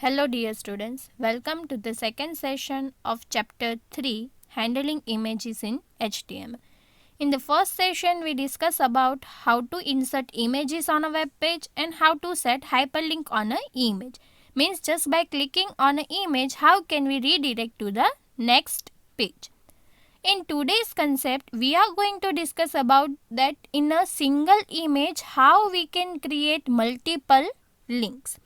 Hello dear students, welcome to the second session of chapter 3 Handling Images in HTML. In the first session we discussed about how to insert images on a web page and how to set hyperlink on an image. Means just by clicking on an image how can we redirect to the next page. In today's concept we are going to discuss about that in a single image how we can create multiple links.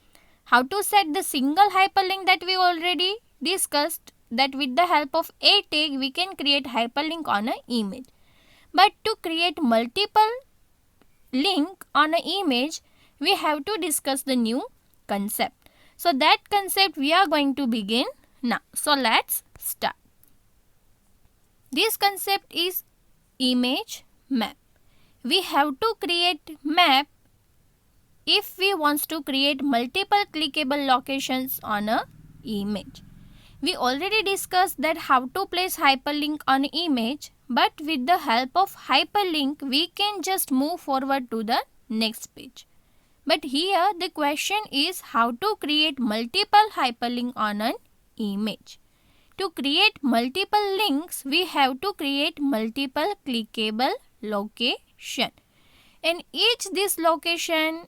How to set the single hyperlink that we already discussed, that with the help of a tag we can create hyperlink on an image. But to create multiple link on an image we have to discuss the new concept. So that concept we are going to begin now. So let's start. This concept is image map. We have to create map if we want to create multiple clickable locations on a image. We already discussed that how to place hyperlink on image, but with the help of hyperlink we can just move forward to the next page. But here the question is how to create multiple hyperlink on an image. To create multiple links we have to create multiple clickable location, and each this location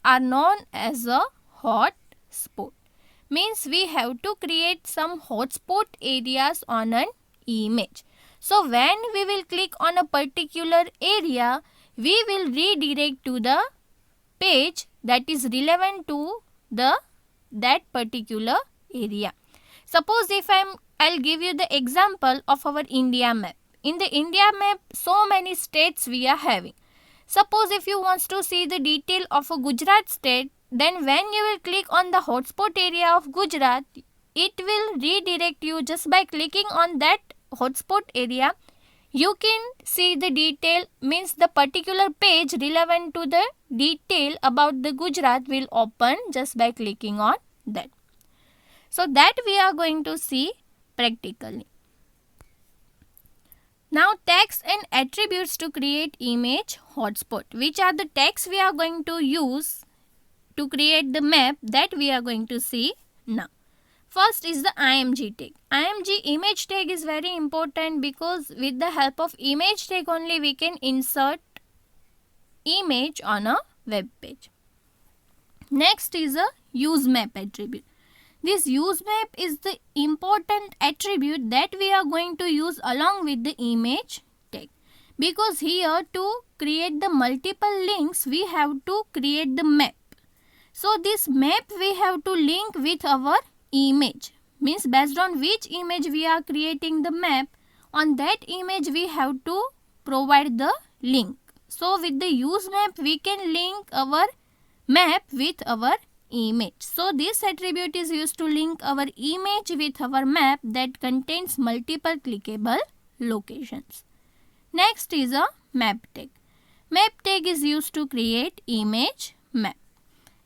are known as a hot spot. Means we have to create some hotspot areas on an image. So when we will click on a particular area, we will redirect to the page that is relevant to that particular area. Suppose if I'll give you the example of our India map. In the India map, so many states we are having. Suppose if you want to see the detail of a Gujarat state, then when you will click on the hotspot area of Gujarat, it will redirect you just by clicking on that hotspot area. You can see the detail, means the particular page relevant to the detail about the Gujarat will open just by clicking on that. So that we are going to see practically. Now tags and attributes to create image hotspot. Which are the tags we are going to use to create the map that we are going to see now. First is the img tag. Img image tag is very important because with the help of image tag only we can insert image on a web page. Next is a use map attribute. This use map is the important attribute that we are going to use along with the image tag. Because here to create the multiple links we have to create the map. So this map we have to link with our image. Means based on which image we are creating the map, on that image we have to provide the link. So with the use map we can link our map with our image. So this attribute is used to link our image with our map that contains multiple clickable locations. Next is a map tag. Map tag is used to create image map.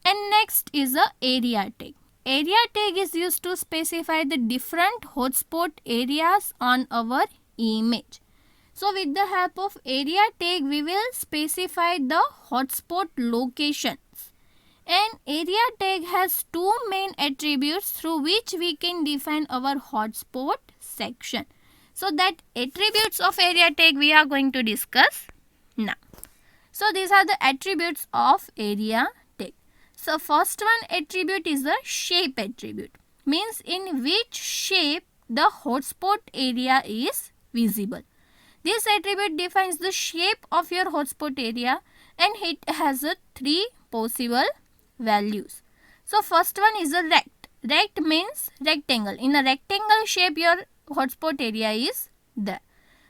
And next is a area tag. Area tag is used to specify the different hotspot areas on our image. So with the help of area tag we will specify the hotspot locations. And area tag has two main attributes through which we can define our hotspot section. So that attributes of area tag we are going to discuss now. So these are the attributes of area tag. So first one attribute is the shape attribute. Means in which shape the hotspot area is visible. This attribute defines the shape of your hotspot area and it has three possible values. So first one is a rect. Rect means rectangle. In a rectangle shape your hotspot area is there.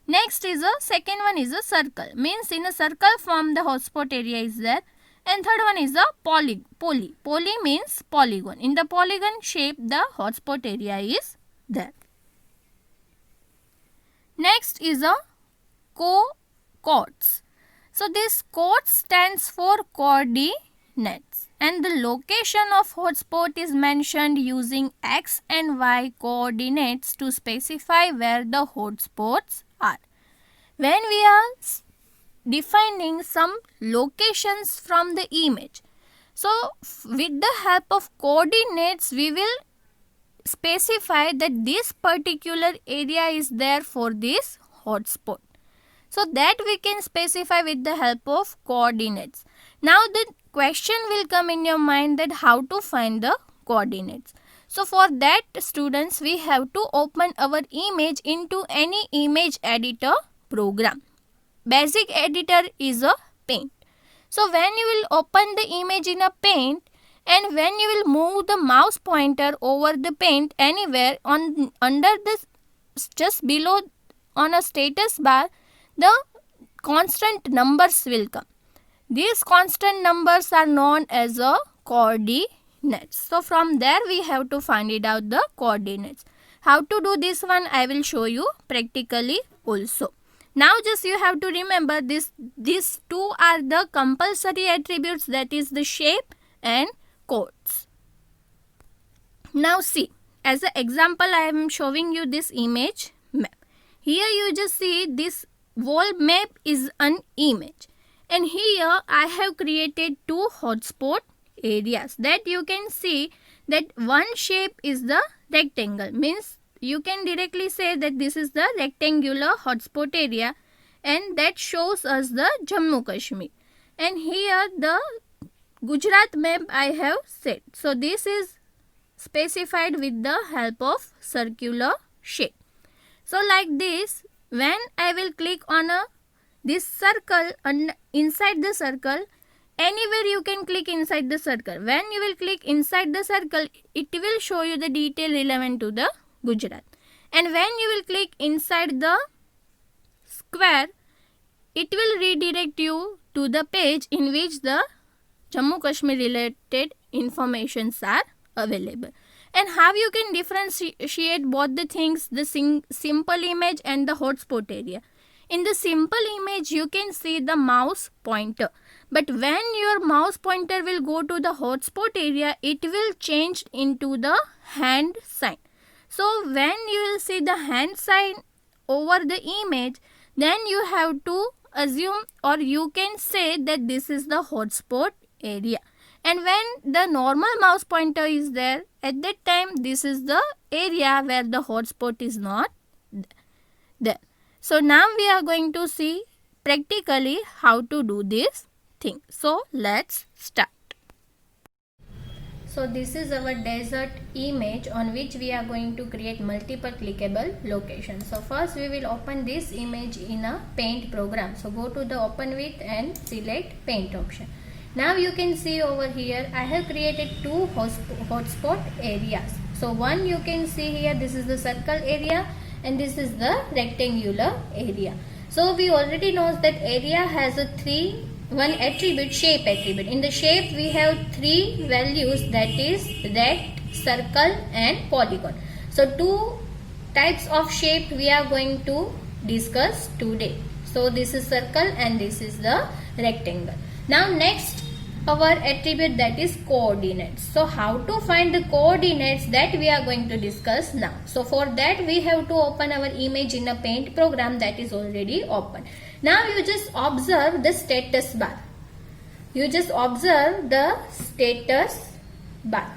Next is a second one is a circle. Means in a circle form the hotspot area is there. And third one is a poly. Poly means polygon. In the polygon shape the hotspot area is there. Next is a coords. So this coords stands for coordinates. And the location of hotspot is mentioned using x and y coordinates to specify where the hotspots are. When we are defining some locations from the image, So with the help of coordinates, we will specify that this particular area is there for this hotspot. So that we can specify with the help of coordinates. Now the question will come in your mind that how to find the coordinates. So for that, students, we have to open our image into any image editor program. Basic editor is a Paint. So when you will open the image in a Paint, and when you will move the mouse pointer over the Paint anywhere on under this, just below on a status bar, the constant numbers will come. These constant numbers are known as a coordinates. So from there we have to find it out the coordinates. How to do this one I will show you practically also. Now just you have to remember these two are the compulsory attributes, that is the shape and codes. Now see, as an example I am showing you this image map. Here you just see this whole map is an image, and here I have created two hotspot areas. That you can see that one shape is the rectangle, means you can directly say that this is the rectangular hotspot area, and that shows us the Jammu Kashmir. And here the Gujarat map I have set. So this is specified with the help of circular shape. So like this, when I will click on this circle, and inside the circle, anywhere you can click inside the circle. When you will click inside the circle, it will show you the detail relevant to the Gujarat. And when you will click inside the square, it will redirect you to the page in which the Jammu Kashmir related informations are available. And how you can differentiate both the things, the simple image and the hotspot area. In the simple image, you can see the mouse pointer. But when your mouse pointer will go to the hotspot area, it will change into the hand sign. So when you will see the hand sign over the image, then you have to assume, or you can say that this is the hotspot area. And when the normal mouse pointer is there, at that time this is the area where the hotspot is not there. So now we are going to see practically how to do this thing. So let's start. So this is our desert image on which we are going to create multiple clickable locations. So first we will open this image in a Paint program. So go to the open with and select Paint option. Now you can see over here I have created two hotspot areas. So one you can see here, this is the circle area and this is the rectangular area. So we already know that area has a one attribute, shape attribute. In the shape we have three values, that is rect, circle and polygon. So two types of shape we are going to discuss today. So this is circle and this is the rectangle. Now next our attribute, that is coordinates. So how to find the coordinates, that we are going to discuss now. So for that we have to open our image in a Paint program that is already open. Now you just observe the status bar. You just observe the status bar.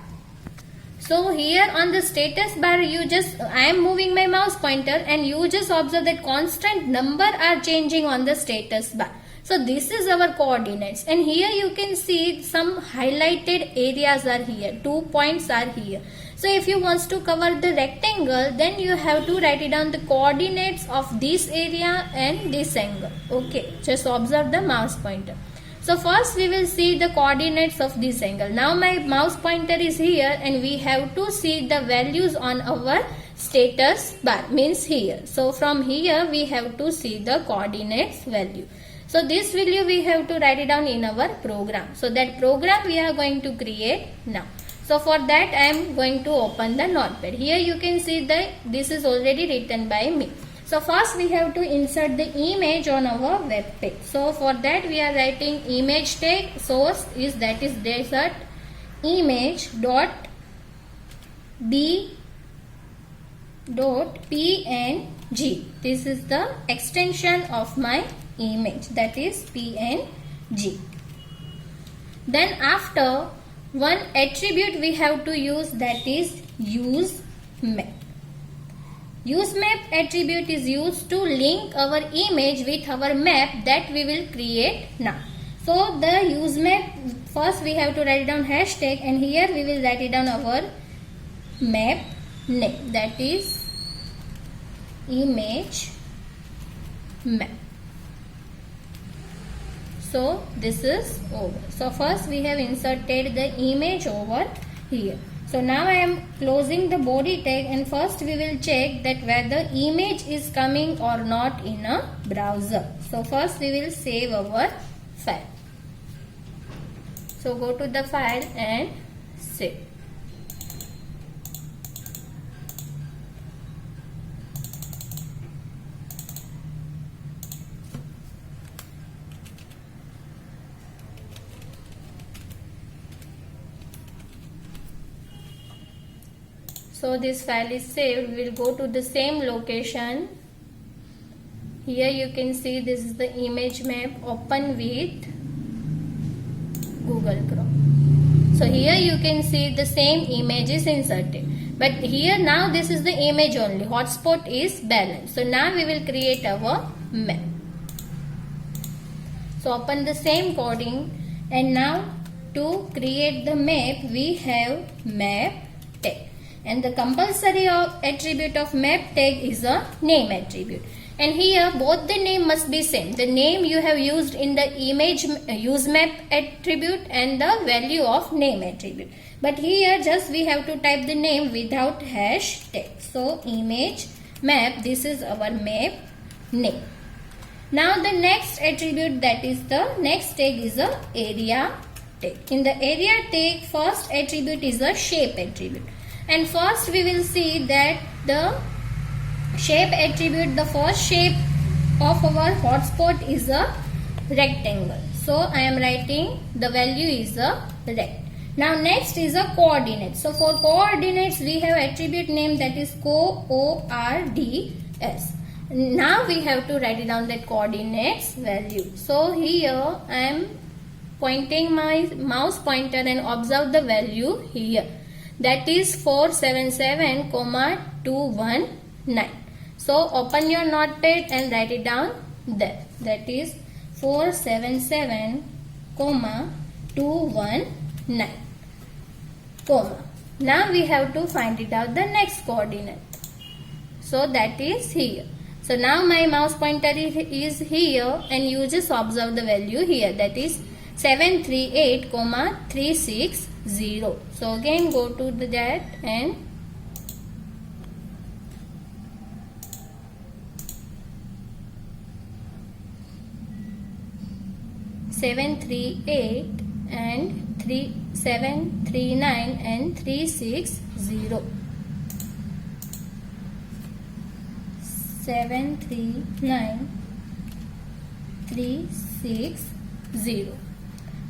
So here on the status bar, I am moving my mouse pointer and you just observe that constant number are changing on the status bar. So this is our coordinates, and here you can see some highlighted areas are here, 2 points are here. So if you want to cover the rectangle, then you have to write it down the coordinates of this area and this angle. Okay, just observe the mouse pointer. So first we will see the coordinates of this angle. Now my mouse pointer is here and we have to see the values on our status bar, means here. So from here we have to see the coordinates value. So this value we have to write it down in our program. So that program we are going to create now. So for that I am going to open the notepad. Here you can see that this is already written by me. So first we have to insert the image on our web page. So for that we are writing image tag. Source is desert image dot png. This is the extension of my image, that is PNG. Then after, one attribute we have to use, that is use map. Use map attribute is used to link our image with our map that we will create now. So the use map, first we have to write down hashtag, and here we will write it down our map name, that is image map. So this is over. So first we have inserted the image over here. So now I am closing the body tag, and first we will check that whether image is coming or not in a browser. So first we will save our file. So go to the file and save. So this file is saved. We will go to the same location. Here you can see this is the image map open with Google Chrome. So here you can see the same image is inserted. But here now this is the image only. Hotspot is balanced. So now we will create our map. So open the same coding, and now to create the map we have map tag. And the compulsory attribute of map tag is a name attribute. And here both the name must be same. The name you have used in the image use map attribute and the value of name attribute. But here just we have to type the name without hashtag. So image map, this is our map name. Now the next attribute, that is the next tag, is a area tag. In the area tag, first attribute is a shape attribute. And first we will see that the shape attribute, the first shape of our hotspot is a rectangle. So I am writing the value is a rect. Now next is a coordinate. So for coordinates we have attribute name, that is coords. Now we have to write it down that coordinates value. So here I am pointing my mouse pointer and observe the value here. That is 477,219. So open your notepad and write it down there. That is 477,219. Now we have to find it out the next coordinate. So that is here. So now my mouse pointer is here, and you just observe the value here. That is 738,360. So again go to that and seven three eight and 739 and 360. 739 360.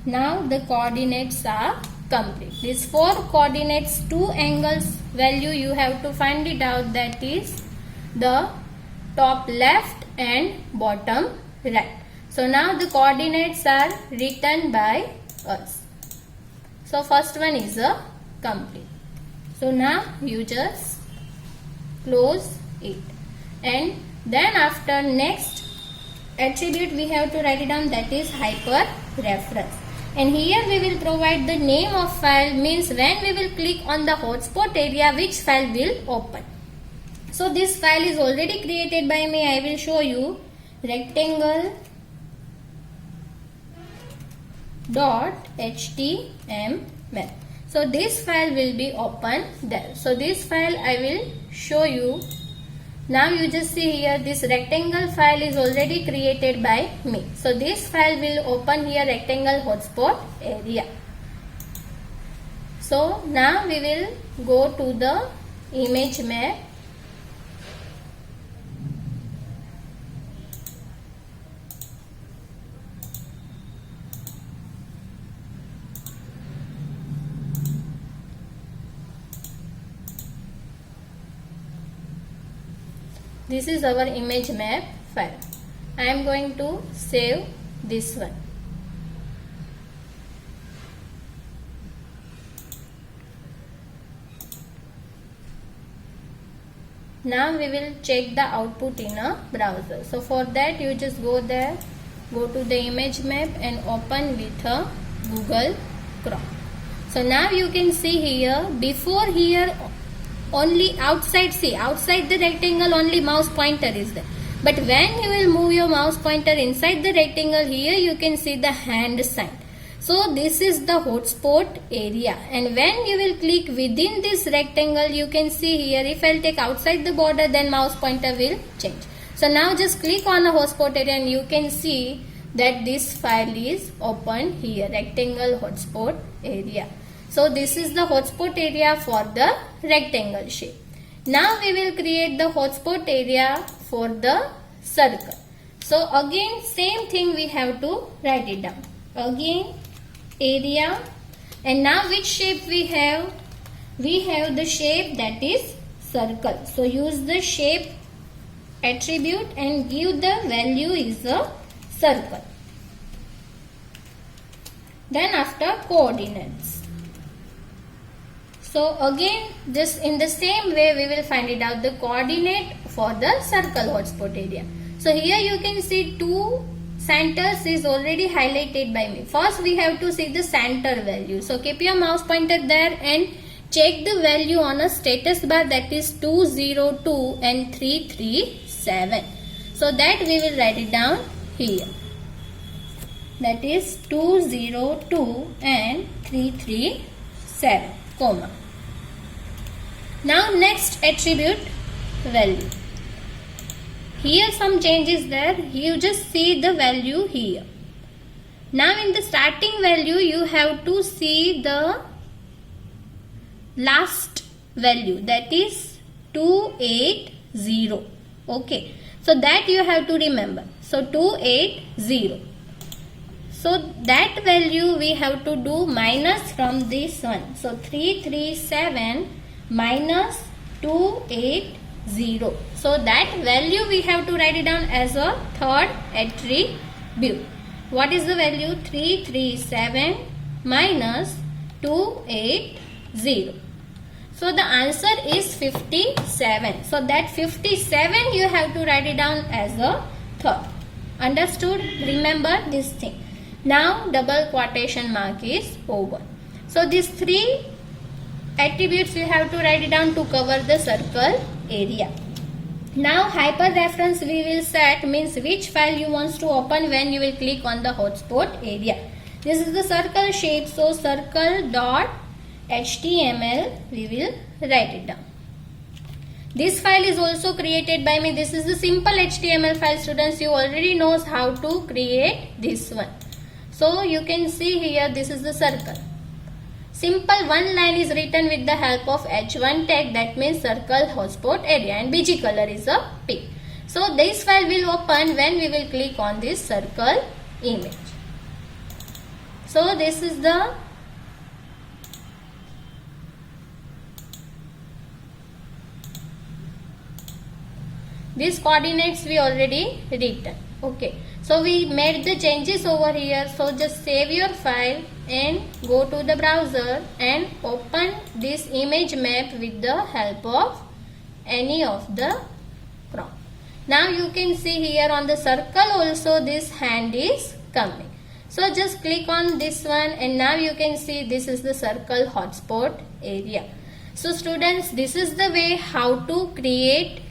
Now the coordinates are complete. These four coordinates, two angles value you have to find it out, that is the top left and bottom right. So now the coordinates are written by us. So first one is a complete. So now you just close it, and then after next attribute we have to write it down, that is hyperreference. And here we will provide the name of file, means when we will click on the hotspot area which file will open. So this file is already created by me. I will show you rectangle.html. So this file will be open there. So this file I will show you. Now you just see here, this rectangle file is already created by me. So this file will open here, rectangle hotspot area. So now we will go to the image map. This is our image map file. I am going to save this one. Now we will check the output in a browser. So for that you just go there, go to the image map and open with a Google Chrome. So now you can see here, before here only outside, see outside the rectangle only mouse pointer is there. But when you will move your mouse pointer inside the rectangle, here you can see the hand sign. So this is the hotspot area, and when you will click within this rectangle, you can see here, if I will take outside the border, then mouse pointer will change. So now just click on a hotspot area and you can see that this file is open here, rectangle hotspot area. So this is the hotspot area for the rectangle shape. Now we will create the hotspot area for the circle. So again same thing we have to write it down. Again area, and now which shape we have? We have the shape that is circle. So use the shape attribute and give the value is a circle. Then after coordinates. So again this in the same way we will find it out the coordinate for the circle hotspot area. So here you can see two centers is already highlighted by me. First we have to see the center value. So keep your mouse pointer there and check the value on a status bar, that is 202 and 337. So that we will write it down here. That is 202 and 337, comma. Now next attribute value. Here some changes there, you just see the value here. Now in the starting value you have to see the last value, that is 280. Okay, so that you have to remember. So 280. So that value we have to do minus from this one. So 337 minus 280. So that value we have to write it down as a third attribute. What is the value? 337 minus 280. So the answer is 57. So that 57 you have to write it down as a third. Understood? Remember this thing. Now double quotation mark is over. So these three attributes you have to write it down to cover the circle area. Now hyper reference we will set, means which file you want to open when you will click on the hotspot area. This is the circle shape, so circle.html we will write it down. This file is also created by me. This is the simple HTML file, students. You already knows how to create this one. So you can see here, this is the circle. Simple one line is written with the help of H1 tag, that means circle hotspot area, and BG color is a pink. So this file will open when we will click on this circle image. So this is the these coordinates we already written. Okay, so we made the changes over here. So just save your file and go to the browser and open this image map with the help of any of the Chrome. Now you can see here on the circle also this hand is coming. So just click on this one and now you can see this is the circle hotspot area. So students, this is the way how to create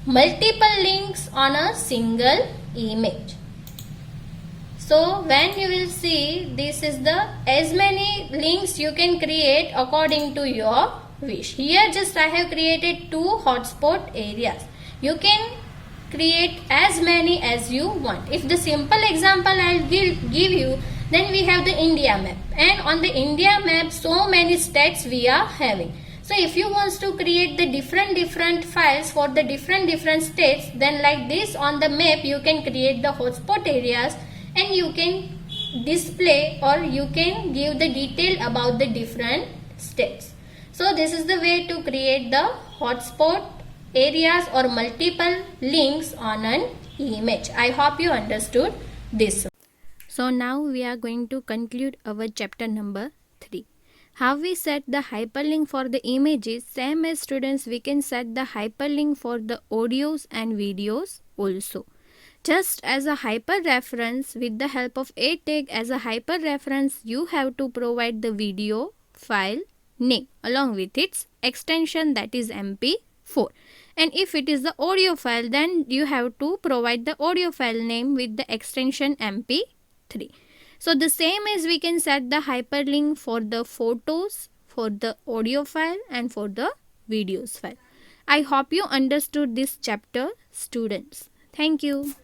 multiple links on a single image. So when you will see, this is the as many links you can create according to your wish. Here just I have created 2 hotspot areas. You can create as many as you want. If the simple example I will give you, then we have the India map, and on the India map so many states we are having. So if you want to create the different files for the different states, then like this on the map you can create the hotspot areas and you can display or you can give the detail about the different states. So this is the way to create the hotspot areas or multiple links on an image. I hope you understood this. So now we are going to conclude our chapter number 3. How we set the hyperlink for the images, same as students we can set the hyperlink for the audios and videos also. Just as a hyperreference, with the help of a tag as a hyperreference, you have to provide the video file name along with its extension, that is MP4. And if it is the audio file, then you have to provide the audio file name with the extension MP3. So the same as we can set the hyperlink for the photos, for the audio file and for the videos file. I hope you understood this chapter, students. Thank you.